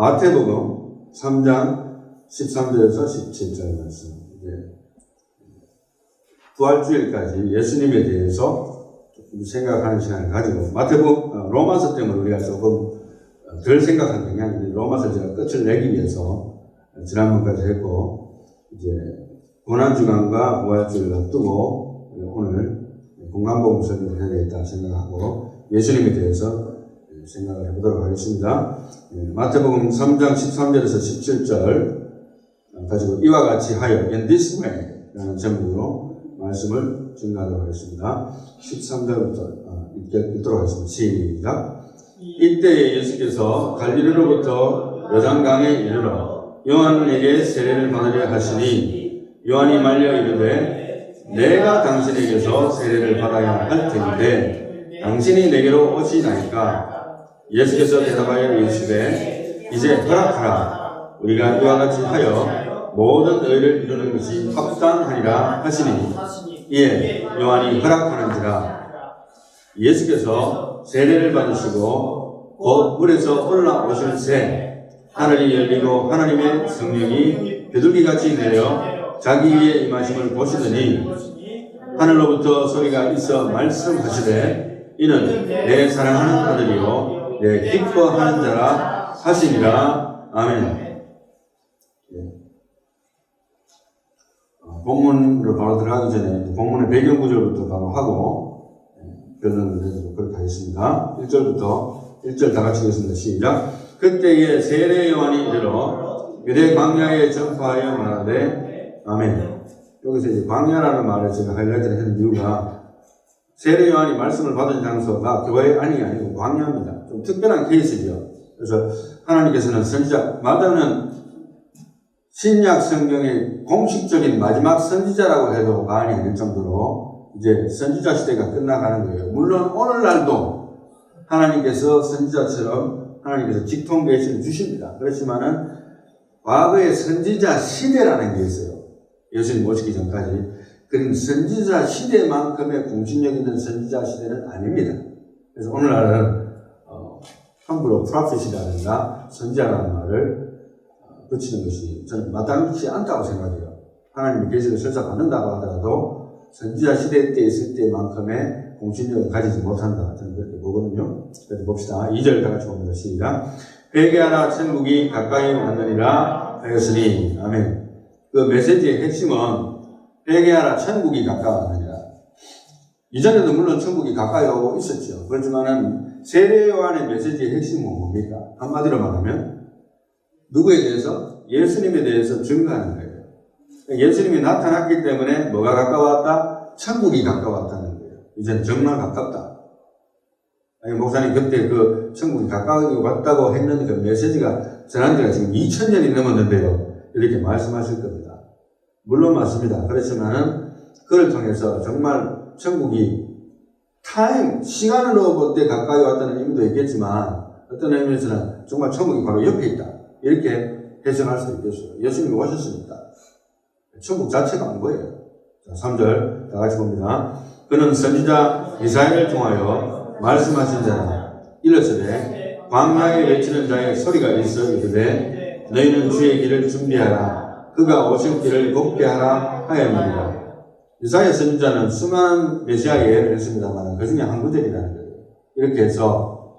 마태복음 3장 13절에서 17절 말씀. 부활주일까지 예수님에 대해서 조금 생각하는 시간을 가지고, 마태복음, 로마서 때문에 우리가 조금 덜 생각한 경향이 있는데, 로마서 제가 끝을 내기 위해서 지난번까지 했고, 이제 고난주간과 부활주일을 앞두고 오늘 공간복음 설교를 해야 되겠다 생각하고 예수님에 대해서 생각을 해보도록 하겠습니다. 마태복음 3장 13절에서 17절 가지고 이와 같이 하여 in this way 라는 제목으로 말씀을 증가하도록 하겠습니다. 13절부터 읽도록 하겠습니다. 시작. 이때에 예수께서 갈릴리로부터 요단강에 이르러 요한에게 세례를 받으려 하시니 요한이 말려 이르되 내가 당신에게서 세례를 받아야 할 텐데 당신이 내게로 오시나이까. 예수께서 대답하여 이르시되 이제 허락하라. 우리가 이와 같이 하여 모든 의를 이루는 것이 합당하리라 하시니 이에 요한이 허락하는지라. 예수께서 세례를 받으시고 곧 물에서 올라오실 새 하늘이 열리고 하나님의 성령이 비둘기같이 내려 자기 위에 임하심을 보시더니 하늘로부터 소리가 있어 말씀하시되 이는 내 사랑하는 아들이요 내 기뻐하는 자라 하시니라. 아멘. 본문으로 바로 들어가기 전에 본문의 배경 구절부터 바로 하고 변론을 해서 그렇게 하겠습니다. 1절 다 같이 읽겠습니다. 시작. 그때에 세례 요한이 이르러 유대 광야에 전파하여 말하되 아멘. 여기서 이제 광야라는 말을 제가 하이라이트를 하는 이유가 세례 요한이 말씀을 받은 장소가 교회 안이 아니고 광야입니다. 좀 특별한 케이스죠. 그래서 하나님께서는 선지자, 마다는 신약 성경의 공식적인 마지막 선지자라고 해도 과언이 아닐 정도로 이제 선지자 시대가 끝나가는 거예요. 물론 오늘날도 하나님께서 선지자처럼 하나님께서 직통 계시를 주십니다. 그렇지만은 과거의 선지자 시대라는 게 있어요. 예수님 오시기 전까지. 그런 선지자 시대만큼의 공신력 있는 선지자 시대는 아닙니다. 그래서 오늘날은 함부로 프로핏이라든가 선지자라는 말을 붙이는 것이 저는 마땅치 않다고 생각해요. 하나님의 계시를 설사 받는다고 하더라도 선지자 시대 때 있을 때만큼의 공신력을 가지지 못한다. 저는 그렇게 보거든요. 그래서 봅시다. 2절 다 같이 봅니다. 시작. 회개하라 천국이 가까이 왔느니라 하였으니 아멘. 그 메시지의 핵심은 회개하라 천국이 가까웠느니라. 이전에도 물론 천국이 가까이 오고 있었죠. 그렇지만은 세례 요한의 메시지의 핵심은 뭡니까? 한마디로 말하면 누구에 대해서? 예수님에 대해서 증거하는 거예요. 예수님이 나타났기 때문에 뭐가 가까웠다? 천국이 가까웠다는 거예요. 이제는 정말 가깝다. 아니, 목사님 그때 그 천국이 가까이 왔다고 했는 그 메시지가 전한 지가 지금 2000년이 넘었는데요. 이렇게 말씀하실 겁니다. 물론 맞습니다. 그렇지만은 그를 통해서 정말 천국이 시간으로 볼 때 가까이 왔다는 의미도 있겠지만 어떤 의미에서는 정말 천국이 바로 옆에 있다. 이렇게 해석할 수도 있겠어요. 예수님이 오셨으니까. 천국 자체가 온 거예요. 자, 3절 다 같이 봅니다. 그는 선지자 이사야를 통하여 말씀하신 자라. 이르시되 광야에 외치는 자의 소리가 있어 이르되 너희는 주의 길을 준비하라. 그가 오실 길을 곱게 하라 하였느니라. 이사야 선지자는 수많은 메시아 예언을 했습니다만 그 중에 한 구절이라는 거예요. 이렇게 해서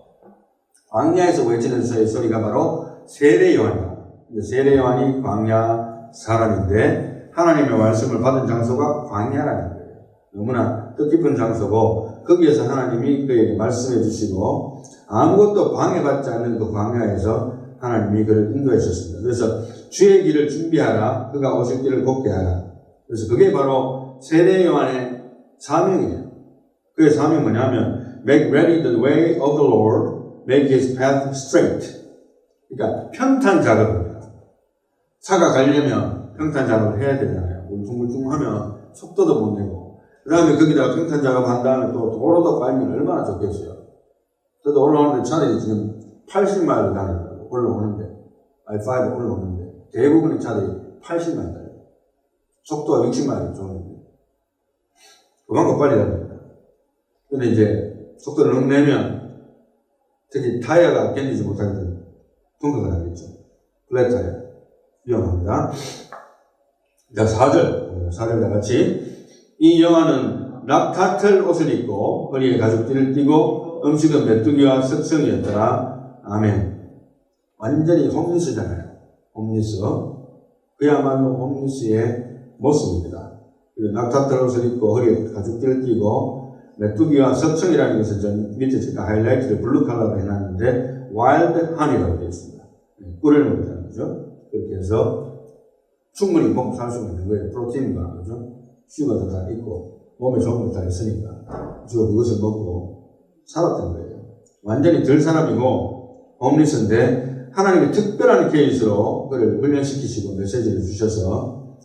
광야에서 외치는 자의 소리가 바로 세례 요한이다. 세례 요한이 광야 사람인데 하나님의 말씀을 받은 장소가 광야라는 거예요. 너무나 뜻깊은 장소고 거기에서 하나님이 그에게 말씀해 주시고 아무것도 방해받지 않는 그 광야에서 하나님이 그를 인도하셨습니다. 그래서 주의 길을 준비하라. 그가 오실 길을 곱게 하라. 그래서 그게 바로 세례 요한의 사명이에요. 그의 사명이 뭐냐면 make ready the way of the Lord, make his path straight. 그러니까 평탄 작업입니다. 차가 가려면 평탄 작업을 해야 되잖아요. 울퉁불퉁하면 속도도 못 내고 그 다음에 거기다가 평탄 작업한 다음에 또 도로도 깔면 얼마나 좋겠어요. 저도 올라오는데 차들이 지금 80마일을 다니더라고요. 올라오는데 I5 올라오는데 대부분의 차들이 80마일 달려요. 속도가 60마일 정도. 그만큼 빨리 달립니다. 근데 이제 속도를 너무 내면 특히 타이어가 견디지 못하게 되면 펑크가 나겠죠. 플래터예요. 위험합니다. 자, 4절 다 같이. 이 여호와는 낙타털 옷을 입고 허리에 가죽띠를 띠고 음식은 메뚜기와 석청이었더라. 아멘. 완전히 홈리스잖아요. 홈리스. 그야말로 홈리스의 모습입니다. 낙타털 옷을 입고 허리에 가죽띠를 띠고 메뚜기와 석청이라는 것은 전 밑에 제가 하이라이트를 블루 컬러로 해놨는데 와일드 하니라고 되어 있습니다. 꿀을 먹는다는 거죠. 그렇게 해서 충분히 먹고 살 수 있는 거예요. 프로틴과 그죠? 슈가도 다 있고 몸에 좋은 거 다 있으니까 주로 그것을 먹고 살았던 거예요. 완전히 덜 사람이고 홈리스인데 하나님이 특별한 케이스로 그를 훈련시키시고 메시지를 주셔서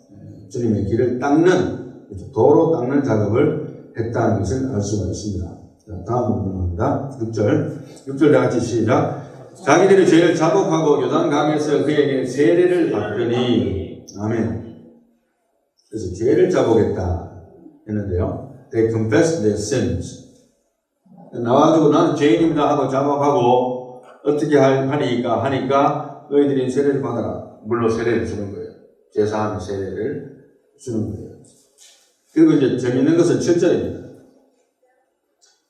주님의 길을 닦는, 도로 닦는 작업을 했다는 것을 알 수가 있습니다. 자, 다음으로 넘어갑니다. 6절 다 같이 시작. 자기들의 죄를 자복하고 요단강에서 그에게 세례를 받더니 아멘. 그래서 죄를 자복했다 했는데요. They confessed their sins. 나와가지고 나는 죄인입니다 하고 자복하고 어떻게 하니까 너희들이 세례를 받아라. 물로 세례를 주는 거예요. 제사하는 세례를 주는 거예요. 그리고 이제 재밌는 것은 7절입니다.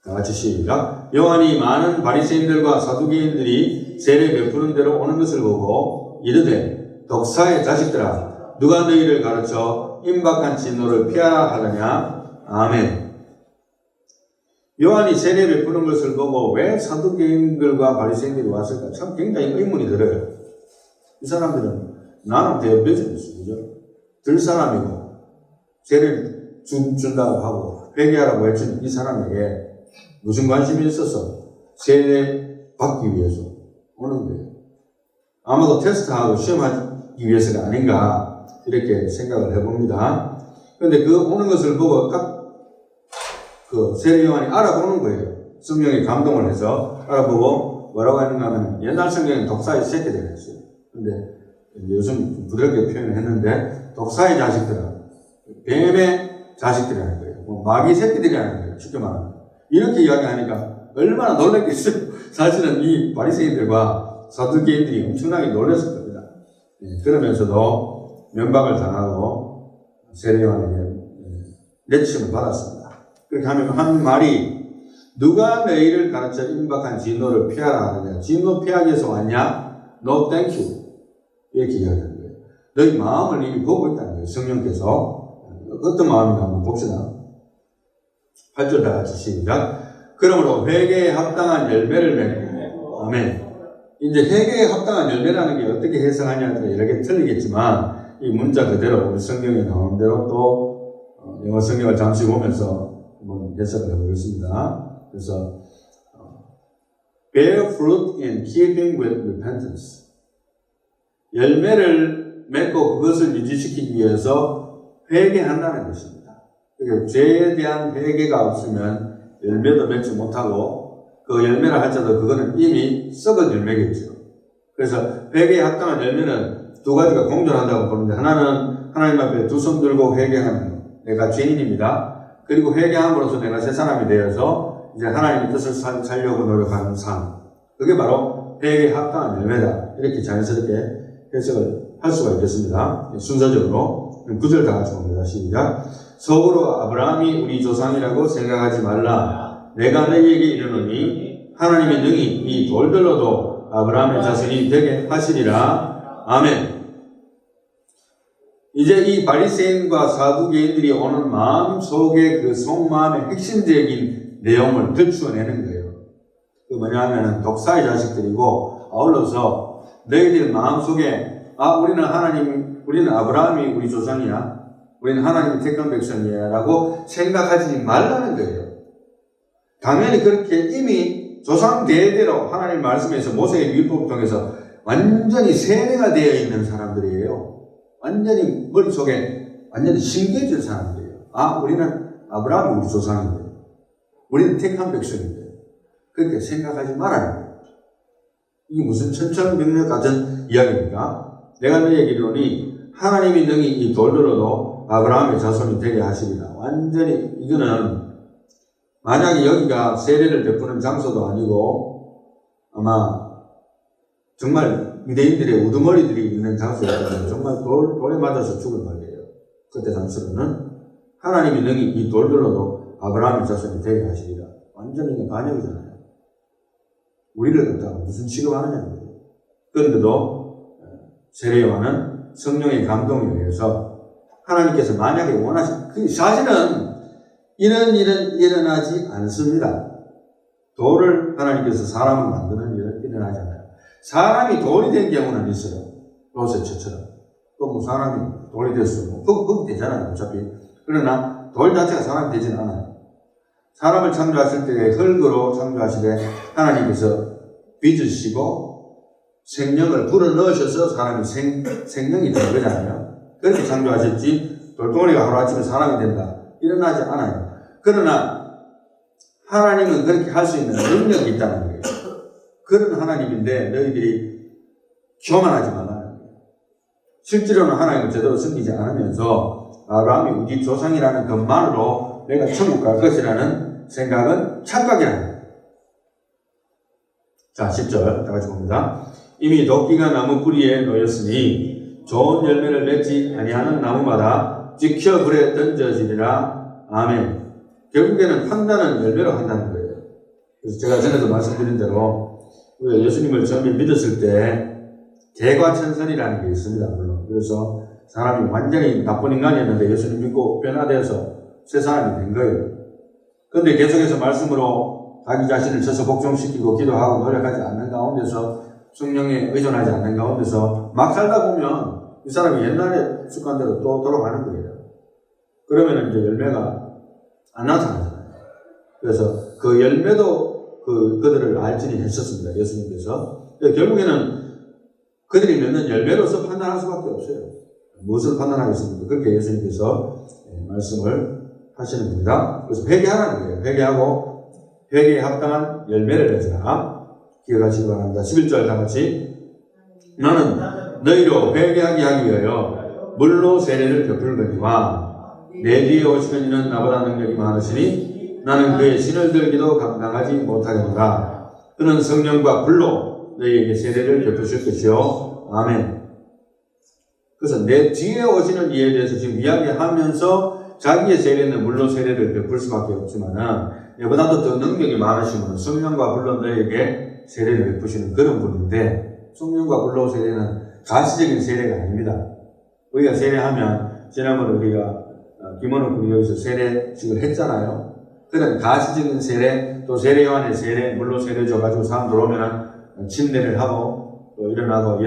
다 같이 시작. 요한이 많은 바리새인들과 사두개인들이 세례 베푸는 대로 오는 것을 보고 이르되 독사의 자식들아 누가 너희를 가르쳐 임박한 진노를 피하라 하더냐. 아멘. 요한이 세례 베푸는 것을 보고 왜 사두개인들과 바리새인들이 왔을까? 참 굉장히 의문이 들어요. 이 사람들은 나는 대비적이죠. 그죠? 들 사람이고 세례를 준다고 하고 회개하라고 외친 이 사람에게 무슨 관심이 있어서 세례 받기 위해서 오는 거예요. 아마도 테스트하고 시험하기 위해서가 아닌가 이렇게 생각을 해봅니다. 그런데 그 오는 것을 보고 딱 그 세례 요한이 알아보는 거예요. 성령이 감동을 해서 알아보고 뭐라고 했는가 하면 옛날 성경에는 독사의 새끼들 했어요. 근데 요즘 부드럽게 표현을 했는데 독사의 자식들은 뱀의 자식들이라는 거예요. 뭐 마귀 새끼들이라는 거예요. 쉽게 말하면. 이렇게 이야기하니까 얼마나 놀랐겠어요. 사실은 이 바리새인들과 사두개인들이 엄청나게 놀랐을 겁니다. 그러면서도 면박을 당하고 세례 요한에게 내침을 받았습니다. 그렇게 하면 한 말이 누가 너희를 가르쳐 임박한 진노를 피하라 하느냐. 진노 피하기 위해서 왔냐? No thank you. 이렇게 이야기하는 거예요. 너희 마음을 이미 보고 있다는 거예요. 성령께서. 어떤 마음인가 한번 봅시다. 8절 다 같이 시작. 그러므로 회개에 합당한 열매를 맺고. 아멘. 이제 회개에 합당한 열매라는 게 어떻게 해석하냐에 여러 개 틀리겠지만 이 문자 그대로 우리 성경에 나오는 대로 또 영어 성경을 잠시 보면서 한번 해석을 해보겠습니다. 그래서 bear fruit in keeping with repentance. 열매를 맺고 그것을 유지시키기 위해서 회개한다는 것입니다. 그러니까 죄에 대한 회개가 없으면 열매도 맺지 못하고 그 열매를 할지라도 그거는 이미 썩은 열매겠죠. 그래서 회개에 합당한 열매는 두 가지가 공존한다고 보는데 하나는 하나님 앞에 두 손 들고 회개하는 것. 내가 죄인입니다. 그리고 회개함으로써 내가 새 사람이 되어서 이제 하나님의 뜻을 살려고 노력하는 삶. 그게 바로 회개에 합당한 열매다. 이렇게 자연스럽게 해석을 할 수가 있겠습니다. 순서적으로 9절 다 같이 봅니다. 시작. 속으로 아브라함이 우리 조상이라고 생각하지 말라. 내가 너희에게 이르노니 하나님이 능히 이 돌들로도 아브라함의 자손이 되게 하시리라. 아멘. 이제 이 바리새인과 사두개인들이 오는 마음 속에 그 속마음의 핵심적인 내용을 들추어내는 거예요. 그 뭐냐 하면은 독사의 자식들이고 아울러서 너희들 마음 속에 우리는 아브라함이 우리 조상이야. 우리는 하나님이 택한 백성이야. 라고 생각하지 말라는 거예요. 당연히 그렇게 이미 조상 대대로 하나님 말씀에서 모세의 율법을 통해서 완전히 세뇌가 되어 있는 사람들이에요. 완전히 머릿속에 완전히 심겨진 사람들이에요. 우리는 아브라함이 우리 조상인데 우리는 택한 백성인데 그렇게 생각하지 말아야 돼요. 이게 무슨 천천명령 같은 이야기입니까? 내가 너희에게 이르노니 하나님이 능히 이 돌들로도 아브라함의 자손이 되게 하시리라. 완전히 이거는 만약에 여기가 세례를 베푸는 장소도 아니고 아마 정말 유대인들의 우두머리들이 있는 장소였다면 정말 돌에 맞아서 죽을 말이에요. 그때 당시로는 하나님이 능히 이 돌들로도 아브라함의 자손이 되게 하시리라. 완전히 이게 반역이잖아요. 우리를 갖다가 무슨 취급하느냐는 거예요. 그런데도 세례요한은 성령의 감동에 의해서 하나님께서 만약에 사실은 이런 일은 일어나지 않습니다. 돌을 하나님께서 사람을 만드는 일은 일어나지 않아요. 사람이 돌이 된 경우는 있어요. 로세처처럼. 또 뭐 사람이 돌이 됐으면 흙이 되잖아요. 어차피. 그러나 돌 자체가 사람이 되지는 않아요. 사람을 창조하실 때 흙으로 창조하시되 하나님께서 빚으시고 생명을 불어넣으셔서 사람이 생명이 된 거잖아요. 그렇게 창조하셨지 돌덩어리가 하루아침에 사람이 된다. 일어나지 않아요. 그러나 하나님은 그렇게 할 수 있는 능력이 있다는 거예요. 그런 하나님인데 너희들이 교만하지 말라는 거예요. 실제로는 하나님을 제대로 섬기지 않으면서 아브라함이 우리 조상이라는 것만으로 내가 천국 갈 것이라는 생각은 착각이라는 거예요. 자, 10절 다 같이 봅니다. 이미 도끼가 나무 뿌리에 놓였으니 좋은 열매를 맺지 아니하는 나무마다 지켜 불에 던져지리라. 아멘. 결국에는 판단은 열매로 한다는 거예요. 그래서 제가 전에도 말씀드린 대로 예수님을 처음에 믿었을 때 개과천선이라는 게 있습니다. 물론. 그래서 사람이 완전히 나쁜 인간이었는데 예수님 믿고 변화되어서 새 사람이 된 거예요. 그런데 계속해서 말씀으로 자기 자신을 스스로 복종시키고 기도하고 노력하지 않는 가운데서 성령에 의존하지 않는 가운데서 막 살다 보면 이 사람이 옛날의 습관대로 또 돌아가는 거예요. 그러면 이제 열매가 안 나타나잖아요. 그래서 그 열매도 그들을 알지니 했었습니다. 예수님께서. 결국에는 그들이 맺는 열매로서 판단할 수밖에 없어요. 무엇을 판단하겠습니까? 그렇게 예수님께서 말씀을 하시는 겁니다. 그래서 회개하라는 거예요. 회개하고 회개에 합당한 열매를 맺으라. 기억하시기 바랍니다. 11절 다 같이. 나는 너희로 회개하게 하기 위하여 물로 세례를 베풀거니와 내 뒤에 오시는 이는 나보다 능력이 많으시니 나는 그의 신을 들기도 감당하지 못하겠노라. 그는 성령과 불로 너희에게 세례를 베푸실 것이요. 아멘. 그래서 내 뒤에 오시는 이에 대해서 지금 이야기하면서 자기의 세례는 물로 세례를 베풀 수밖에 없지만은 얘보다도 더 능력이 많으시면 성령과 불로 너희에게 세례를 베푸시는 그런 분인데 성령과 불로 세례는 가시적인 세례가 아닙니다. 우리가 세례하면 지난번에 우리가 김원우 군이 여기서 세례식을 했잖아요. 그런 가시적인 세례 또 세례요한의 세례 물로 세례 줘가지고 사람 들어오면 침례를 하고 또 일어나고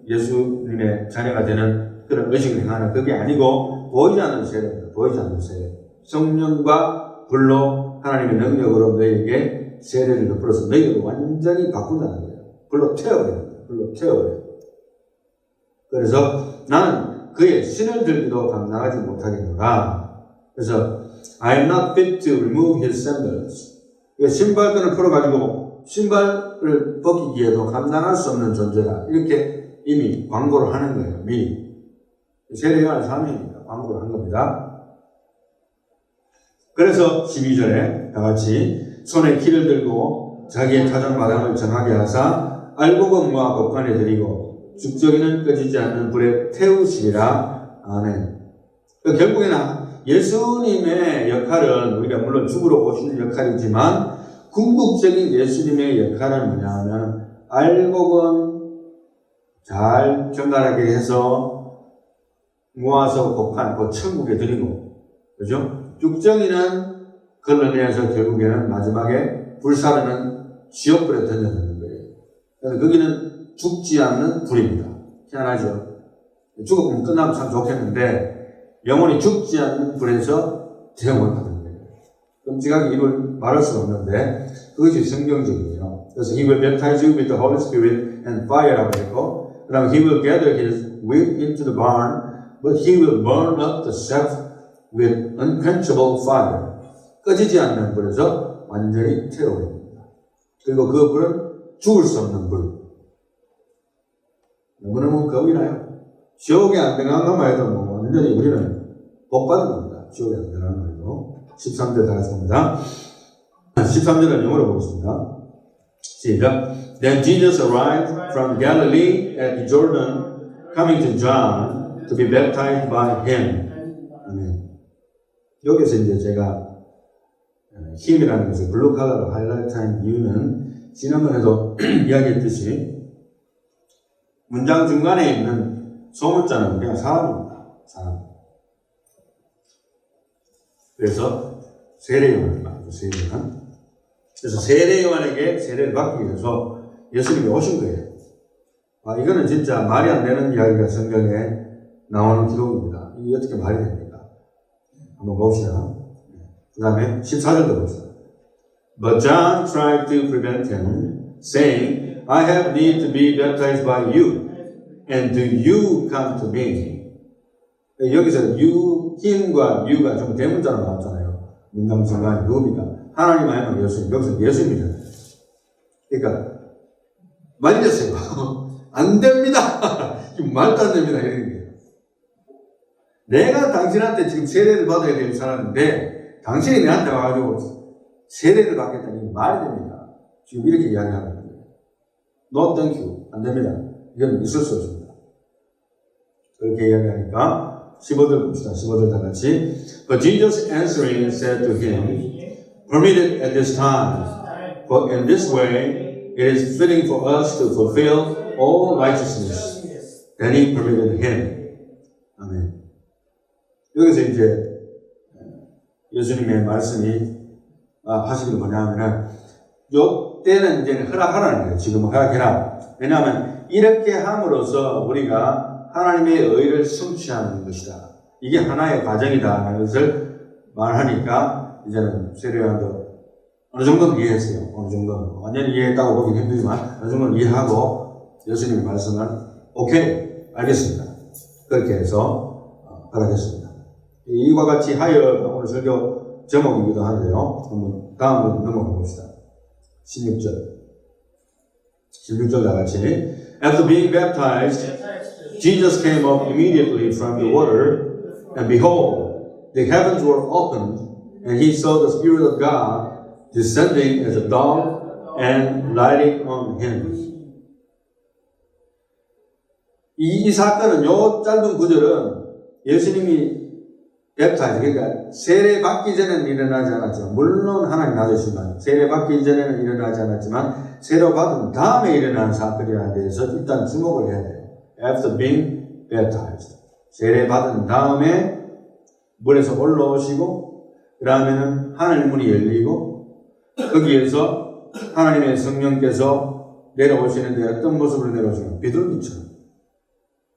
예수님의 자녀가 되는 그런 의식을 행하는 그게 아니고 보이지 않는 세례입니다. 보이지 않는 세례. 성령과 불로 하나님의 능력으로 너희에게 세례를 베풀어서 너희를 완전히 바꾼다는 거예요. 불로 태워버려요. 불로 태워버려요. 그래서 나는 그의 신을 들기도 감당하지 못하겠노라. 그래서 I am not fit to remove his sandals. 신발끈을 풀어가지고 신발을 벗기기에도 감당할 수 없는 존재다. 이렇게 이미 광고를 하는 거예요. 미리. 세례요한의 사명입니다. 광고를 한 겁니다. 그래서 12절에 다 같이 손에 키를 들고 자기의 타전 마당을 정하게 하사 알곡은 곡간에 들이고 죽정이는 꺼지지 않는 불에 태우시리라. 아멘. 결국에는 예수님의 역할은 우리가 물론 죽으러 오시는 역할이지만 궁극적인 예수님의 역할은 뭐냐 하면 알곡은 잘 정갈하게 해서 모아서 곡간, 그 천국에 드리고, 그죠? 죽정이는 걸러내서 결국에는 마지막에 불사르는 지옥불에 던져놓는 거예요. 그래서 거기는 죽지 않는 불입니다. 희한하죠? 죽어보면 끝나면 참 좋겠는데, 영원히 죽지 않는 불에서 대형을 받는 거예요. 끔찍하게 이걸 말할 수가 없는데, 그것이 성경적이에요. 그래서 He will baptize you with the Holy Spirit and fire라고 했고, 그 다음에 He will gather His wheat into the barn, but He will burn up the chaff with unquenchable fire. 꺼지지 않는 불에서 완전히 태워버립니다. 그리고 그 불은 죽을 수 없는 불. 너무너무 겁이 나요. 지옥에 안 들어간 것만 해도 뭐 완전히 우리는 복 받은 겁니다. 지옥에 안 들어간 것만 해도. 13절 다 같이 봅니다. 13절은 영어로 보겠습니다. 시작. Then Jesus arrived from Galilee at Jordan, coming to John to be baptized by him. 아멘. 여기서 이제 제가 힘이라는 것을 블루 컬러로 하이라이트한 이유는 지난번에도 이야기했듯이 문장 중간에 있는 소문자는 그냥 사람입니다. 사람. 그래서 세례요한을 말하죠. 세례요한. 그래서 세례요한에게 세례를 받기 위해서 예수님이 오신 거예요. 이거는 진짜 말이 안 되는 이야기가 성경에 나오는 기록입니다. 이게 어떻게 말이 됩니까? 한번 봅시다. 그 다음에 14절도 봅시다. But John tried to prevent him, saying, I have need to be baptized by you, and do you come to me? 여기서 you, him과 you가 좀 대문자로 나왔잖아요. 문장 중간에 누굽니까? 하나님 아니면 예수님. 여기서 예수님이잖아요. 그러니까 말렸어요. 안 됩니다. 말도 안 됩니다. 이런 게. 내가 당신한테 지금 세례를 받아야 될 사람인데 당신이 내한테 와가지고 세례를 받겠다니 말이 됩니다. 지금 이렇게 이야기하는 거예요. No thank you. 안 됩니다. 이건 있을 수 없습니다. 그렇게 이야기하니까 15절 봅시다. 15절 다 같이. But Jesus answering said to him, Permit it at this time, for in this way it is fitting for us to fulfill all righteousness. Then he permitted him. 아멘. 여기서 이제 예수님의 말씀이 하시는 뭐냐면은 요때는 이제 허락하라는 거예요. 지금은 허락해라. 왜냐하면 이렇게 함으로써 우리가 하나님의 의를 성취하는 것이다. 이게 하나의 과정이다 하는 것을 말하니까 이제는 세례요한도 어느 정도는 이해했어요. 어느 정도는. 완전히 이해했다고 보긴 힘들지만 어느 정도는 이해하고 예수님의 말씀을 오케이 알겠습니다. 그렇게 해서 허락했습니다. 이와 같이 하여 오늘 설교 제목이기도 한데요. 한번 다음으로 넘어가 봅시다. 16절 다 같이. After being baptized, Jesus came up immediately from the water, and behold, the heavens were opened, and he saw the Spirit of God descending as a dove and lighting on him. 이 사건은 요 짧은 구절은 예수님이 랩타이즈, 그러니까 세례 받기 전에는 일어나지 않았지만, 물론 하나님 아저씨만 세례 받기 전에는 일어나지 않았지만 세례 받은 다음에 일어나는 사건이라는 데서 일단 주목을 해야 돼요. After being baptized, 세례 받은 다음에 물에서 올라오시고 그 다음에는 하늘 문이 열리고 거기에서 하나님의 성령께서 내려오시는데 어떤 모습으로 내려오시면 비둘기처럼.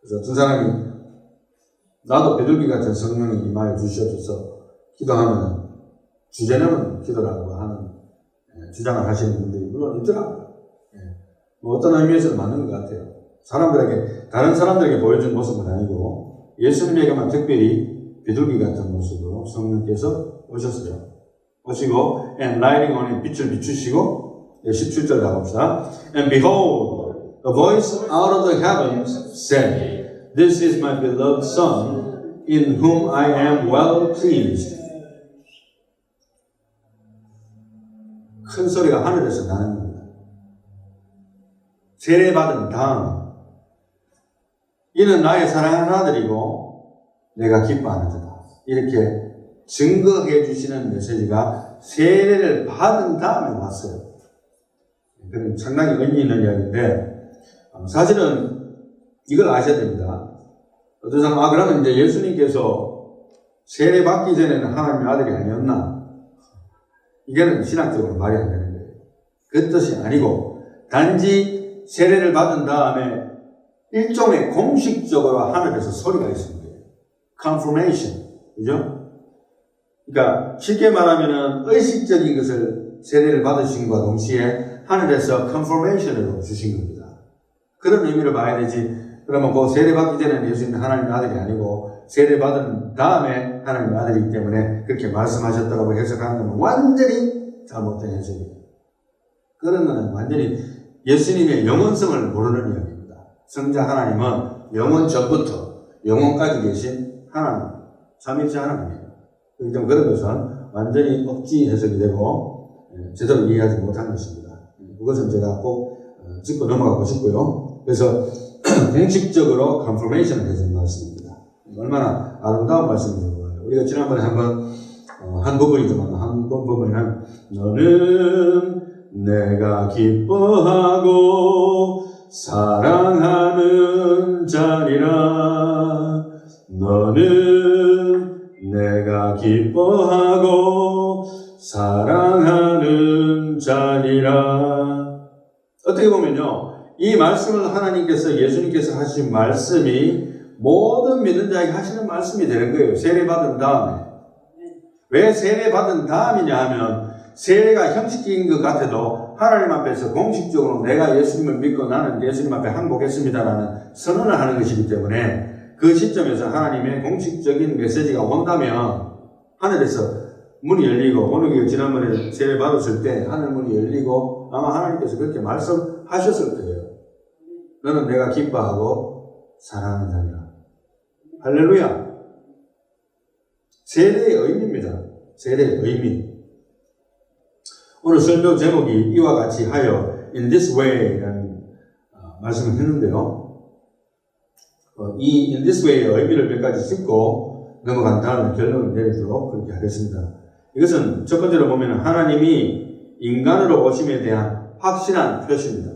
그래서 어떤 사람이 나도 비둘기 같은 성령이 임하여 주시옵소서 기도하면 주제넘은 기도라고 하는 주장을 하시는 분들이 물론 있더라고요. 뭐 어떤 의미에서는 맞는 것 같아요. 사람들에게, 다른 사람들에게 보여준 모습은 아니고 예수님에게만 특별히 비둘기 같은 모습으로 성령께서 오셨어요. 오시고 and lighting on him, 빛을 비추시고 17절 가봅시다. And behold, a voice out of the heavens said, This is my beloved Son, in whom I am well pleased. 큰 소리가 하늘에서 나는 겁니다. 세례받은 다음, 이는 나의 사랑하는 아들이고 내가 기뻐하는 자다. 이렇게 증거해 주시는 메시지가 세례를 받은 다음에 왔어요. 그건 상당히 의미 있는 이야기인데, 사실은 이걸 아셔야 됩니다. 어떤 사람, 그러면 이제 예수님께서 세례 받기 전에는 하나님의 아들이 아니었나? 이게는 신학적으로 말이 안 되는 거예요. 그 뜻이 아니고, 단지 세례를 받은 다음에 일종의 공식적으로 하늘에서 소리가 있는 거예요. confirmation. 그죠? 그러니까 쉽게 말하면은 의식적인 것을 세례를 받으신과 동시에 하늘에서 confirmation으로 주신 겁니다. 그런 의미로 봐야 되지. 그러면 그 세례 받기 전에는 예수님은 하나님의 아들이 아니고 세례 받은 다음에 하나님의 아들이기 때문에 그렇게 말씀하셨다고 해석하는 건 완전히 잘못된 해석이에요. 그런 거는 완전히 예수님의 영원성을 모르는 이야기입니다. 성자 하나님은 영원 전부터 영원까지 계신 하나님, 삼위일체 하나님이에요. 그렇기 때문에 그런 것은 완전히 억지 해석이 되고 제대로 이해하지 못한 것입니다. 그 그것은 제가 꼭 짚고 넘어가고 싶고요. 그래서 공식적으로 컨퍼메이션을 해준 말씀입니다. 얼마나 아름다운 말씀인지 몰라요. 우리가 지난번에 한 부분이지만 한 부분은 너는 내가 기뻐하고 사랑하는 자니라. 너는 내가 기뻐하고 사랑하는 자니라. 어떻게 보면요, 이 말씀을 하나님께서, 예수님께서 하신 말씀이 모든 믿는 자에게 하시는 말씀이 되는 거예요. 세례받은 다음에. 왜 세례받은 다음이냐 하면, 세례가 형식적인 것 같아도 하나님 앞에서 공식적으로 내가 예수님을 믿고 나는 예수님 앞에 항복했습니다라는 선언을 하는 것이기 때문에, 그 시점에서 하나님의 공식적인 메시지가 온다면 하늘에서 문이 열리고, 오늘 지난번에 세례 받았을 때 하늘 문이 열리고 아마 하나님께서 그렇게 말씀하셨을 거예요. 너는 내가 기뻐하고 사랑하는 자니라. 할렐루야. 세례의 의미입니다. 세례의 의미. 오늘 설교 제목이 이와 같이 하여 in this way 라는 말씀을 했는데요. 이 in this way의 의미를 몇 가지 짚고 넘어간 다음에 결론을 내리도록 그렇게 하겠습니다. 이것은 첫 번째로 보면 하나님이 인간으로 오심에 대한 확실한 표시입니다.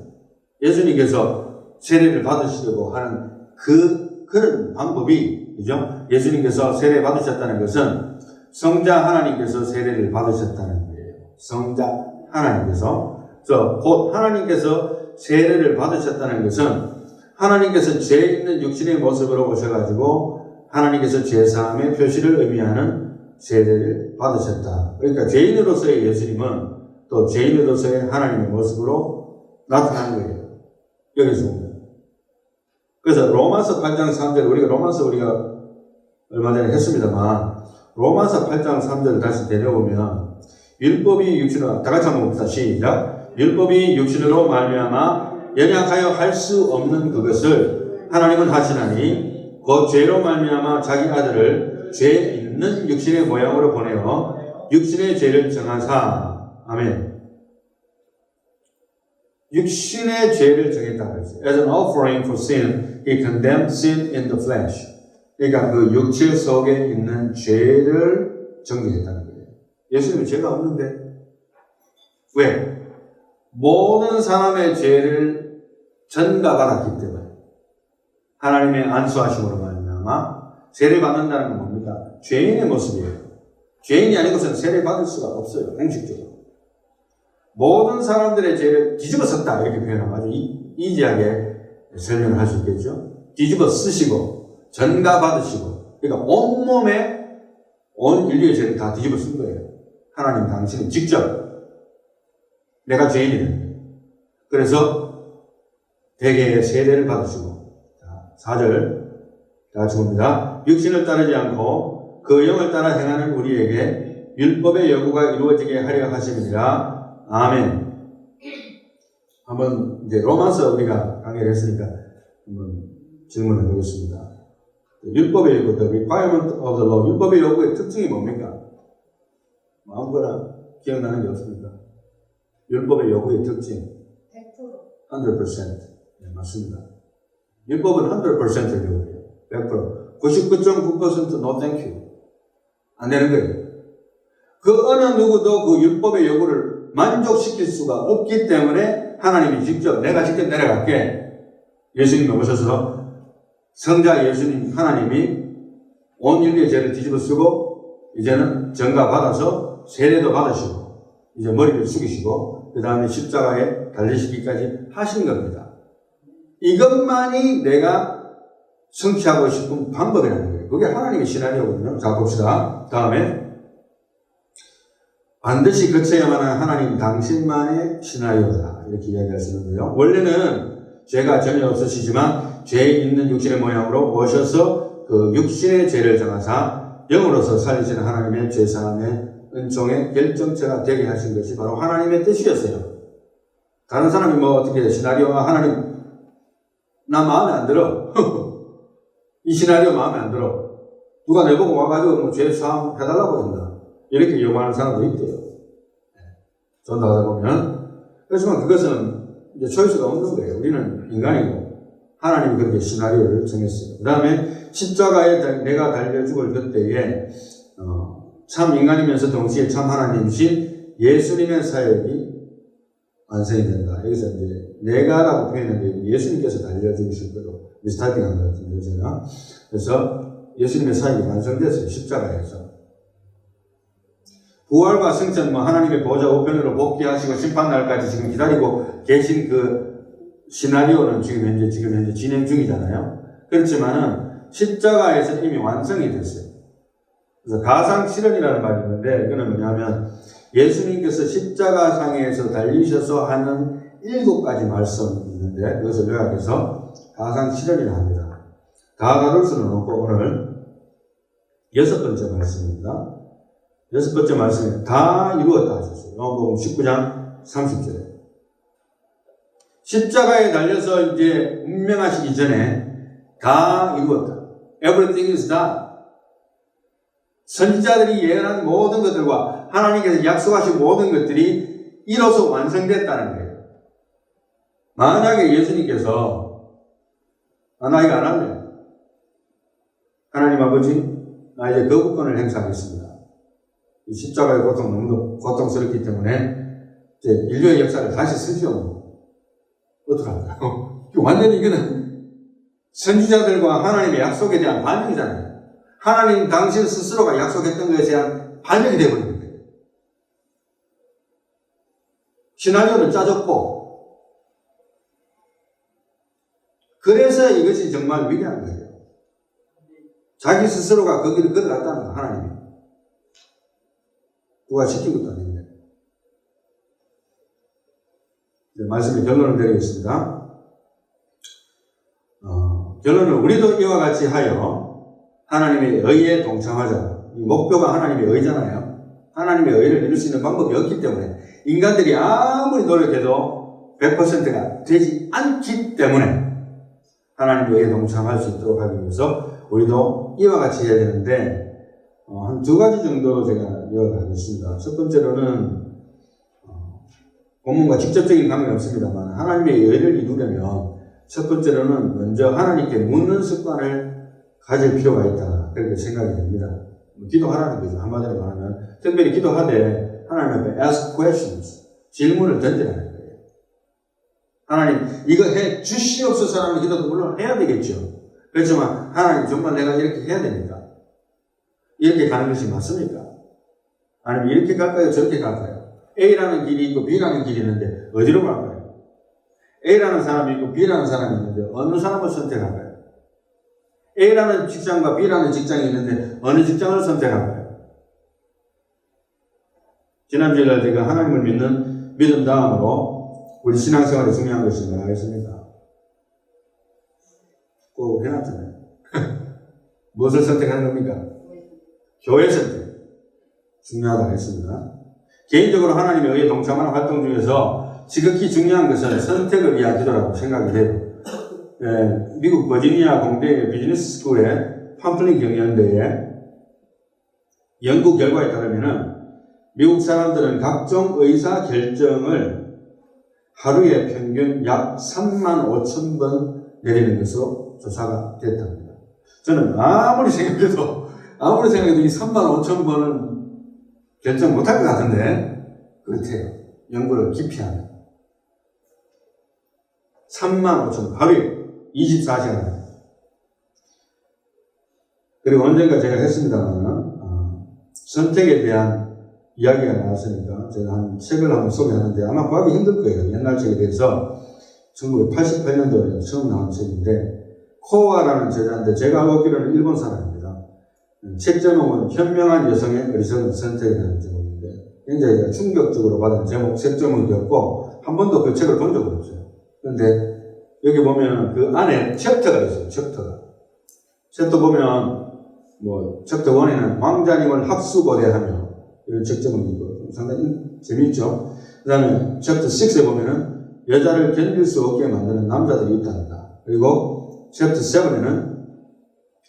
예수님께서 세례를 받으시려고 하는 그런 방법이, 그죠? 예수님께서 세례 받으셨다는 것은 성자 하나님께서 세례를 받으셨다는 거예요. 성자 하나님께서. 그래서 곧 하나님께서 세례를 받으셨다는 것은 하나님께서 죄 있는 육신의 모습으로 오셔가지고 하나님께서 죄사함의 표시를 의미하는 세례를 받으셨다. 그러니까 죄인으로서의 예수님은 또 죄인으로서의 하나님의 모습으로 나타나는 거예요. 여기서 보면. 그래서 로마서 8장 3절, 우리가 얼마 전에 했습니다만, 로마서 8장 3절을 다시 되려보면, 율법이 육신으로, 다 같이 한번 봅시다. 시작. 율법이 육신으로 말미암아 연약하여 할 수 없는 그것을 하나님은 하시나니, 곧 죄로 말미암아 자기 아들을 죄 있는 육신의 모양으로 보내어 육신의 죄를 정하사. 아멘. 육신의 죄를 정했다고 했어요. As an offering for sin, he condemned sin in the flesh. 그러니까 그 육체 속에 있는 죄를 정죄했다는 거예요. 예수님은 죄가 없는데. 왜? 모든 사람의 죄를 전가받았기 때문에. 하나님의 안수하심으로 말미암아 세례 받는다는 건 뭡니까? 죄인의 모습이에요. 죄인이 아니고서는 세례 받을 수가 없어요. 공식적으로. 모든 사람들의 죄를 뒤집어 썼다 이렇게 표현하면 아주 이지하게 설명을 할 수 있겠죠. 뒤집어 쓰시고 전가 받으시고, 그러니까 온몸에 온 인류의 죄를 다 뒤집어 쓴 거예요. 하나님 당신은 직접 내가 죄인이다. 그래서 대개의 세례를 받으시고, 4절 다 같이 봅니다. 육신을 따르지 않고 그 영을 따라 행하는 우리에게 율법의 요구가 이루어지게 하려 하심이니라. 아멘. 한번 이제 로마서 우리가 강의를 했으니까 한번 질문해 보겠습니다. 율법의 요구, the requirement of the law. 율법의 요구의 특징이 뭡니까? 아무거나 기억나는 게 없습니까? 율법의 요구의 특징. 100%. 네, 맞습니다. 율법은 100%를 요구해요. 100%. 99.9% no thank you. 안 되는 거예요. 그 어느 누구도 그 율법의 요구를 만족시킬 수가 없기 때문에 하나님이 내가 직접 내려갈게. 예수님이 오셔서 성자 예수님 하나님이 온 인류의 죄를 뒤집어 쓰고 이제는 전가 받아서 세례도 받으시고 이제 머리를 숙이시고 그 다음에 십자가에 달리시기까지 하신 겁니다. 이것만이 내가 성취하고 싶은 방법이라는 거예요. 그게 하나님의 시나리오거든요. 자, 봅시다. 다음에 반드시 거쳐야만 하는 하나님 당신만의 시나리오다. 이렇게 이야기할 수 있는데요. 원래는 죄가 전혀 없으시지만 죄 있는 육신의 모양으로 오셔서 그 육신의 죄를 정하사 영으로서 살리시는 하나님의 죄사함의 은총의 결정체가 되게 하신 것이 바로 하나님의 뜻이었어요. 다른 사람이 어떻게 시나리오가 하나님 나 마음에 안 들어. 이 시나리오 마음에 안 들어. 누가 내보고 와가지고 죄 사함 해달라고 한다. 이렇게 요구하는 사람도 있대요. 좀 더 가다 보면 그렇지만 그것은 이제 초이스가 없는 거예요. 우리는 인간이고 하나님이 그렇게 시나리오를 정했어요. 그 다음에 십자가에 내가 달려 죽을 그때에 참 인간이면서 동시에 참 하나님이신 예수님의 사역이 완성이 된다. 여기서 이제 내가라고 표현했는데 예수님께서 달려 죽으실 거로 미스타이핑한 것 같은데 제가. 그래서 예수님의 사역이 완성됐어요. 십자가에서. 부활과 승천, 하나님의 보좌 우편으로 복귀하시고 심판날까지 지금 기다리고 계신 그 시나리오는 지금 현재 진행 중이잖아요. 그렇지만은 십자가에서 이미 완성이 됐어요. 그래서 가상실현이라는 말이 있는데 이거는 뭐냐면 예수님께서 십자가상에서 달리셔서 하는 7가지 말씀이 있는데 그것을 요약해서 가상실현이라 합니다. 다 다룰 수는 없고 오늘 6번째 말씀입니다. 6번째 말씀에 다 이루었다 하셨어요. 요한복음 19장 30절에. 십자가에 달려서 이제 운명하시기 전에 다 이루었다. Everything is done. 선지자들이 예언한 모든 것들과 하나님께서 약속하신 모든 것들이 이로써 완성됐다는 거예요. 만약에 예수님께서 나 이거 안 할래. 하나님 아버지, 나 이제 거부권을 행사하겠습니다. 이 십자가의 고통 너무도 고통스럽기 때문에 이제 인류의 역사를 다시 쓰죠. 어떡할까요? 완전히 이거는 선지자들과 하나님의 약속에 대한 반영이잖아요. 하나님 당신 스스로가 약속했던 것에 대한 반영이 되어버린 거예요. 시나리오는 짜졌고, 그래서 이것이 정말 위대한 거예요. 자기 스스로가 거기를 걸어갔다는 거, 하나님이. 누가 시킨 것도 아닌데. 말씀의 결론을 드리겠습니다. 결론은 우리도 이와 같이 하여 하나님의 의에 동참하자. 이 목표가 하나님의 의잖아요. 하나님의 의를 이룰 수 있는 방법이 없기 때문에 인간들이 아무리 노력해도 100%가 되지 않기 때문에 하나님의 의에 동참할 수 있도록 하기 위해서 우리도 이와 같이 해야 되는데 한 2가지 정도로 제가 이어가겠습니다. 첫 번째로는 본문과 직접적인 관계는 없습니다만 하나님의 의를 이루려면 첫 번째로는 먼저 하나님께 묻는 습관을 가질 필요가 있다. 그렇게 생각이 됩니다. 기도하라는 거죠. 한마디로 말하면 특별히 기도하되 하나님 앞에 ask questions, 질문을 던지라는 거예요. 하나님 이거 해 주시옵소서라는 기도도 물론 해야 되겠죠. 그렇지만 하나님 정말 내가 이렇게 해야 됩니까? 이렇게 가는 것이 맞습니까? 아니면 이렇게 갈까요? 저렇게 갈까요? A라는 길이 있고 B라는 길이 있는데 어디로 갈까요? A라는 사람이 있고 B라는 사람이 있는데 어느 사람을 선택할까요? A라는 직장과 B라는 직장이 있는데 어느 직장을 선택할까요? 지난주에 제가 하나님을 믿는 믿음 다음으로 우리 신앙생활에 중요한 것이 뭐라 했습니까? 꼭 해놨잖아요. 무엇을 선택하는 겁니까? 교회 선택. 중요하다고 했습니다. 개인적으로 하나님의 의에 동참하는 활동 중에서 지극히 중요한 것은 선택을 위한 기도라고 생각이 돼요. 미국 버지니아 공대 비즈니스 스쿨의 팜플린 경연대회 연구 결과에 따르면은 미국 사람들은 각종 의사 결정을 하루에 평균 약 35,000번 내리는 것으로 조사가 됐답니다. 저는 아무리 생각해도 이 35,000번은 결정 못할 것 같은데 그렇대요. 연구를 깊이 하면 35,000번 하루에 24시간. 그리고 언젠가 제가 했습니다만 선택에 대한 이야기가 나왔으니까 제가 한 책을 한번 소개하는데 아마 구하기 힘들 거예요. 옛날 책에 대해서 1988년도에 처음 나온 책인데 코와라는 저자인데 제가 알기로는 일본 사람입니다. 책 제목은 현명한 여성의 어리석은 선택이라는 제목인데 굉장히 충격적으로 받은 책 제목이었고 한 번도 그 책을 본 적은 없어요. 그런데 여기 보면 그 안에 챕터가 있어요. 챕터 보면 챕터 1에는 왕자님을 합수거대하며 이런 책 제목이 있고 상당히 재미있죠. 그 다음에 챕터 6에 보면은 여자를 견딜 수 없게 만드는 남자들이 있답니다. 그리고 챕터 7에는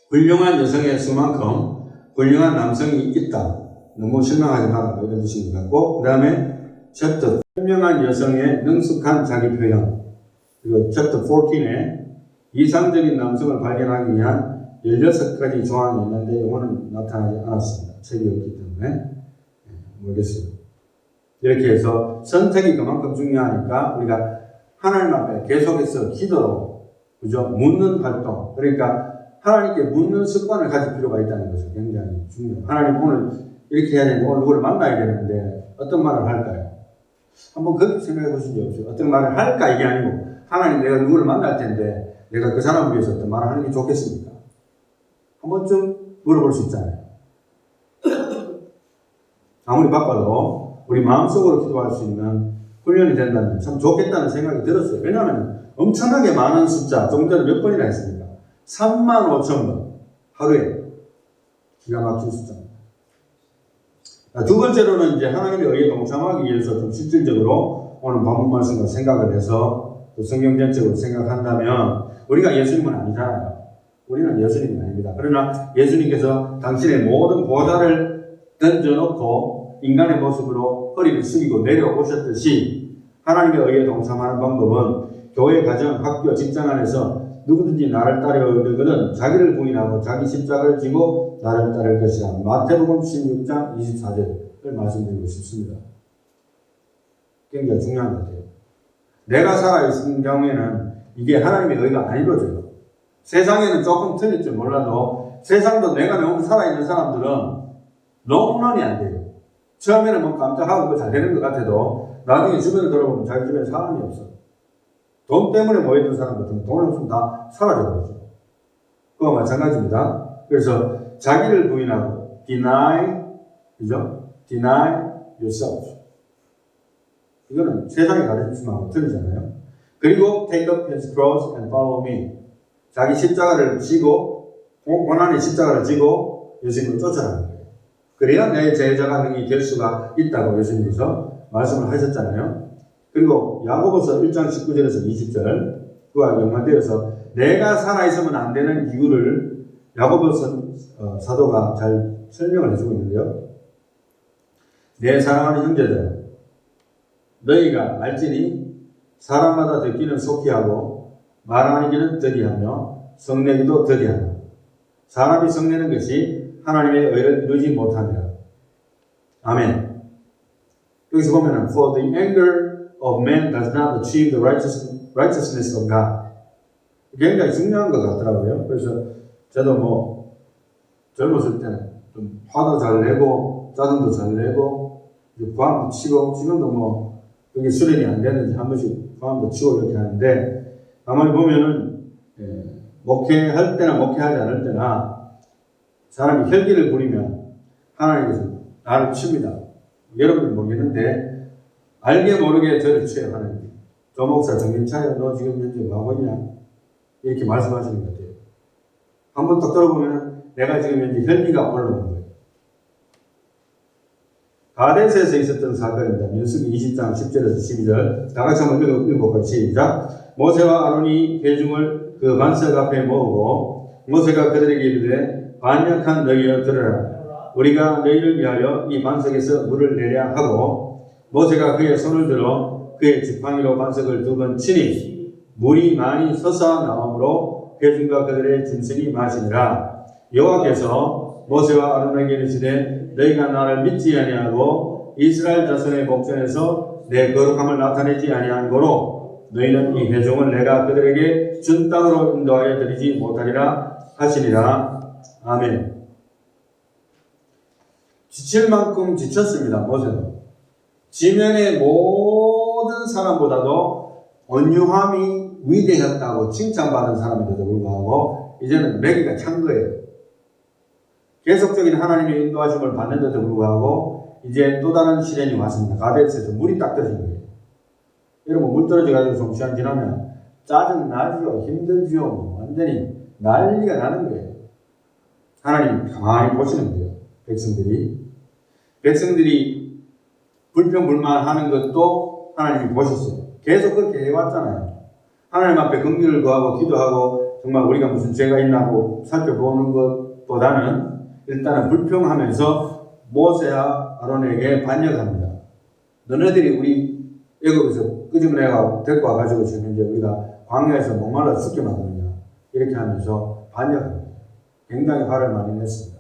훌륭한 여성의 수만큼 훌륭한 남성이 있다. 너무 실망하지 마라. 이런 뜻인 것 같고, 그 다음에 챕터 현명한 여성의 능숙한 자기 표현, 그리고 챕터 14에 이상적인 남성을 발견하기 위한 16가지 조항이 있는데 이거는 나타나지 않았습니다. 책이 없기 때문에 모르겠어요. 이렇게 해서 선택이 그만큼 중요하니까 우리가 하나님 앞에 계속해서 기도로, 그죠? 묻는 활동, 그러니까 하나님께 묻는 습관을 가질 필요가 있다는 것을 굉장히 중요해요. 하나님 오늘 이렇게 해야 되는데 오늘 누구를 만나야 되는데 어떤 말을 할까요? 한번 그렇게 생각해 보신 적 없어요? 어떤 말을 할까 이게 아니고 하나님 내가 누구를 만날 텐데 내가 그 사람을 위해서 어떤 말을 하는 게 좋겠습니까? 한 번쯤 물어볼 수 있잖아요. 아무리 바빠도 우리 마음속으로 기도할 수 있는 훈련이 된다면 참 좋겠다는 생각이 들었어요. 왜냐하면 엄청나게 많은 숫자, 조금 전에 몇 번이나 했습니까? 35,000번 하루에. 기가 막힌 숫자입니다. 두 번째로는 이제 하나님의 의에 동참하기 위해서 좀 실질적으로 오늘 본문 말씀과 생각을 해서 또 성경 전체로 생각한다면 우리가 예수님은 아니잖아요. 우리는 예수님은 아닙니다. 그러나 예수님께서 당신의 모든 보좌를 던져놓고 인간의 모습으로 허리를 숙이고 내려오셨듯이 하나님의 의에 동참하는 방법은 교회, 가정, 학교, 직장 안에서 누구든지 나를 따르거든 자기를 부인하고 자기 십자가를 지고 나를 따를 것이라. 마태복음 16장 24절을 말씀드리고 싶습니다. 굉장히 중요한 것 같아요. 내가 살아있는 경우에는 이게 하나님의 의가 안 이루어져요. 세상에는 조금 틀릴지 몰라도 세상도 내가 너무 살아있는 사람들은 롱런이 안 돼요. 처음에는 뭐 깜짝하고 잘 되는 것 같아도 나중에 주변을 돌아보면 자기 집에 사람이 없어. 돈 때문에 모였던 사람들은 돈 없으면 다 사라져버리죠. 그와 마찬가지입니다. 그래서 자기를 부인하고 deny, 그죠? deny yourself. 이거는 세상에 가르치면 틀리잖아요. 그리고 take up his cross and follow me. 자기 십자가를 지고 고난의 십자가를 지고 예수님을 쫓아가는 거예요. 그래야 내 제자가 능히 될 수가 있다고 예수님께서 말씀을 하셨잖아요. 그리고 야고보서 1장 19절에서 20절 그와 연관되어서 내가 살아있으면 안 되는 이유를 야고보서 사도가 잘 설명을 해주고 있는데요. 내 사랑하는 형제들, 너희가 알지니 사람마다 듣기는 속히 하고 말하기는 더디하며 성내기도 더디하며 사람이 성내는 것이 하나님의 의를 이루지 못합니다. 아멘. 여기서 보면은 For the anger of man does not achieve the righteousness of God. 굉장히 중요한 것 같더라고요. 그래서 저도 뭐 젊었을 때는 좀 화도 잘 내고 짜증도 잘 내고 고함도 치고 지금도 뭐 그게 수련이 안 되는지 한 번씩 고함도 치고 이렇게 하는데 가만히 보면은 목회할 때나 목회하지 않을 때나 사람이 혈기를 부리면 하나님께서 나를 칩니다. 여러분은 모르겠는데 알게 모르게 저를 쳐요. 하나님. 조 목사 정신 차려. 너 지금 현재 뭐 하고 있냐? 이렇게 말씀하시는 것 같아요. 한번 딱 들어보면 내가 지금 현재 혈기가 올라오는 거예요. 가데스에서 있었던 사건입니다. 민수기 20장 10절에서 12절 다 같이 한번 읽어볼까요? 시작. 모세와 아론이 회중을 그 반석 앞에 모으고 모세가 그들에게 이르되 반역한 너희여 들으라. 우리가 너희를 위하여 이 반석에서 물을 내려 하고 모세가 그의 손을 들어 그의 지팡이로 반석을 2번 치니 물이 많이 솟아 나오므로 회중과 그들의 짐승이 마시니라. 여호와께서 모세와 아론에게 이르시되 너희가 나를 믿지 아니하고 이스라엘 자손의 목전에서 내 거룩함을 나타내지 아니한 고로 너희는 이 회중을 내가 그들에게 준 땅으로 인도하여 드리지 못하리라 하시니라. 아멘. 지칠 만큼 지쳤습니다. 모세는. 지면의 모든 사람보다도 온유함이 위대했다고 칭찬받은 사람인데도 불구하고 이제는 매기가 찬 거예요. 계속적인 하나님의 인도하심을 받는데도 불구하고 이제 또 다른 시련이 왔습니다. 가데스에서 물이 딱 떨어진 거예요. 여러분 물 떨어져가지고 좀 시간 지나면 짜증 나지요. 힘들지요. 완전히 난리가 나는 거예요. 하나님 가만히 보시는 거예요. 백성들이 불평불만하는 것도 하나님이 보셨어요. 계속 그렇게 해왔잖아요. 하나님 앞에 긍휼을 구하고 기도하고 정말 우리가 무슨 죄가 있나고 살펴보는 것보다는 일단은 불평하면서 모세와 아론에게 반역합니다. 너네들이 우리 애굽에서 끄집어내가 데리고 와가지고 지금 이제 우리가 광야에서 목말라 죽게 만드느냐 이렇게 하면서 반역합니다. 굉장히 화를 많이 냈습니다.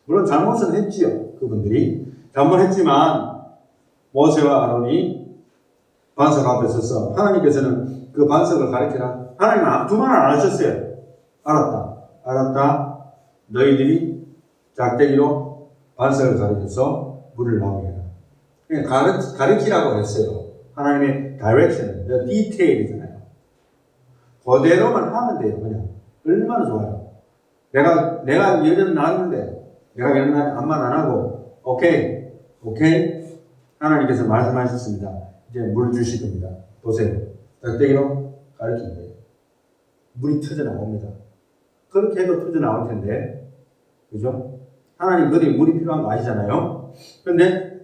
물론 잘못은 했지요. 그분들이 잘못했지만 모세와 아론이 반석 앞에 서서 하나님께서는 그 반석을 가리키라. 하나님은 두 말 안 하셨어요. 알았다. 너희들이 작대기로 반석을 가리켜서 물을 나오게 해라. 그냥 가리키라고 했어요. 하나님의 direction, the detail이잖아요. 그대로만 하면 돼요. 그냥 얼마나 좋아요. 내가 예전 나왔는데 내가 예전 암만 안 하고 오케이 하나님께서 말씀하셨습니다. 이제 물 주실 겁니다. 보세요. 작대기로 가리킨 거예요. 물이 터져 나옵니다. 그렇게 해도 터져 나올 텐데, 그죠? 하나님 그들이 물이 필요한 거 아시잖아요. 그런데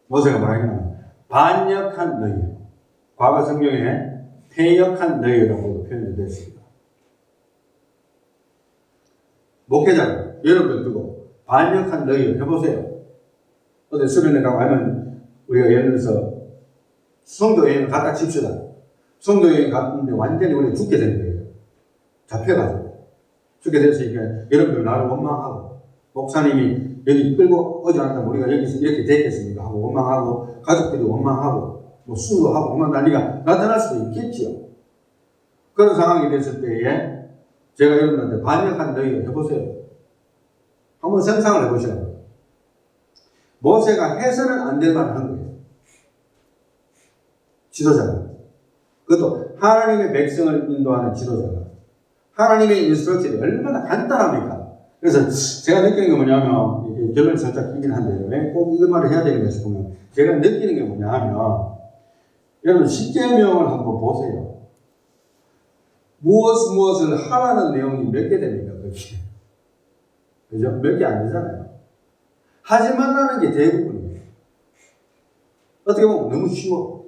모세가 뭐라냐면 반역한 너희, 과거 성경에 패역한 너희라고 표현이 되어 있습니다. 목회자가 여러분들 두고 반역한 너희 해보세요. 어디 수련회 가고 하면 우리가 예를 들어서 성도 여행을 갔다 칩시다. 성도 여행 갔는데 완전히 우리가 죽게 된 거예요. 잡혀가지고. 죽게 됐으니까 여러분들 나를 원망하고 목사님이 여기 끌고 오지 않았다면 우리가 여기서 이렇게 됐겠습니까? 하고 원망하고 가족들이 원망하고 뭐 수도하고 원망 난리가 나타날 수도 있겠지요. 그런 상황이 됐을 때에 제가 여러분한테 반역한 너희 해보세요. 한번 상상을 해보시라고요. 모세가 해서는 안 될 말을 한 거예요. 지도자가. 그것도 하나님의 백성을 인도하는 지도자가. 하나님의 인스트럭션이 얼마나 간단합니까? 그래서 제가 느끼는 게 뭐냐면, 결론이 살짝 끼긴 한데, 왜 꼭 이거 말을 해야 되는가 싶으면, 제가 느끼는 게 뭐냐 하면, 여러분, 십계명을 한번 보세요. 무엇을 하라는 내용이 몇 개 됩니까? 그게. 그죠? 몇 개 안 되잖아요. 하지 말라는 게 대부분이에요. 어떻게 보면 너무 쉬워.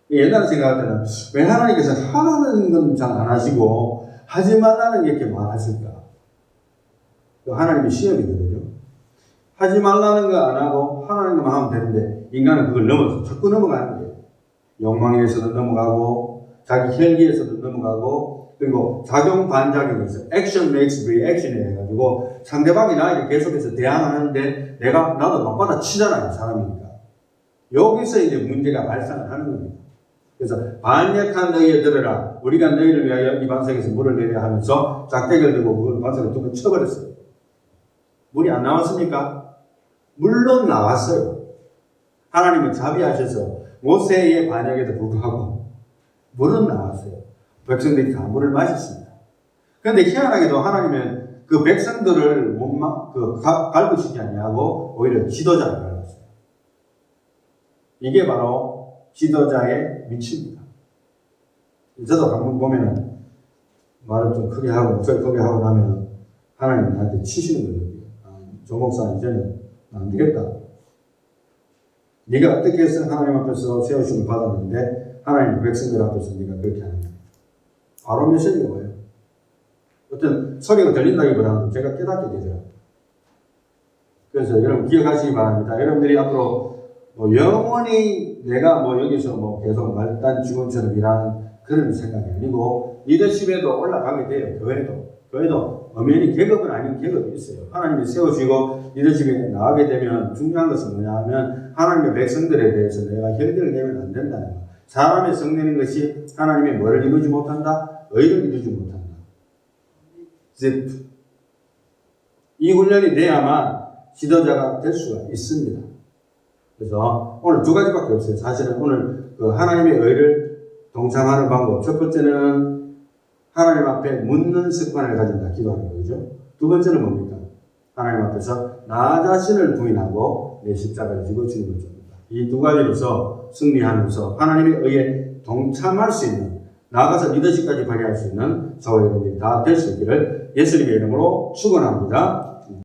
옛날에 생각할 때는 왜 하나님께서 하라는 건 잘 안 하시고 하지 말라는 게 이렇게 많았을까? 하나님의 시험이거든요. 하지 말라는 거 안 하고 하라는 것만 하면 되는데 인간은 그걸 넘어서 자꾸 넘어가는 거예요. 욕망에서도 넘어가고 자기 혈기에서도 넘어가고 그리고 작용 반작용에서 action makes reaction 해가지고 상대방이 나에게 계속해서 대항하는데 나도 맞받아 치잖아요. 사람이니까. 여기서 이제 문제가 발생을 하는 겁니다. 그래서 반역한 너희에 들으라. 우리가 너희를 위하여 이 반석에서 물을 내려 하면서 작대기를 들고 그 반석을 두 번 쳐버렸어요. 물이 안 나왔습니까? 물론 나왔어요. 하나님은 자비하셔서 모세의 반역에도 불구하고 물은 나왔어요. 백성들이 다 물을 마셨습니다. 그런데 희한하게도 하나님은 그 백성들을 갈구시지 아니하고 오히려 지도자를 갈궜어요. 이게 바로 지도자의 위치입니다. 저도 가끔 보면은 말을 좀 크게 하고 목소리 크게 하고 나면 하나님 나한테 치시는 거예요. 조 목사 이제는 안 되겠다. 네가 어떻게 해서 하나님 앞에서 세우심을 받았는데 하나님 백성들 앞에서 네가 그렇게 하는 거예요. 바로 메시지가 뭐예요? 어떤 소리가 들린다기보다는 제가 깨닫게 되더라고요. 그래서 여러분 기억하시기 바랍니다. 여러분들이 앞으로 영원히 내가 여기서 계속 말단 직원처럼 일하는 그런 생각이 아니고 리더십에도 올라가게 돼요. 교회도 엄연히 계급은 아닌 계급이 있어요. 하나님이 세우시고 리더십에 나가게 되면 중요한 것은 뭐냐 하면 하나님의 백성들에 대해서 내가 혈기를 내면 안 된다는 거. 사람의 성내는 것이 하나님의 뭐를 이루지 못한다? 의를 이루지 못한다. 이 훈련이 돼야만 지도자가 될 수가 있습니다. 그래서 오늘 두 가지밖에 없어요. 사실은 오늘 하나님의 의를 동참하는 방법. 첫 번째는 하나님 앞에 묻는 습관을 가진다. 기도하는 거죠. 두 번째는 뭡니까? 하나님 앞에서 나 자신을 부인하고 내 십자가를 지고 주님을 줍니다. 이 두 가지로서 승리하면서 하나님의 의에 동참할 수 있는, 나아가서 리더십까지 발휘할 수 있는 저와 여러분들이 다 될 수 있기를 예수님의 이름으로 축원합니다.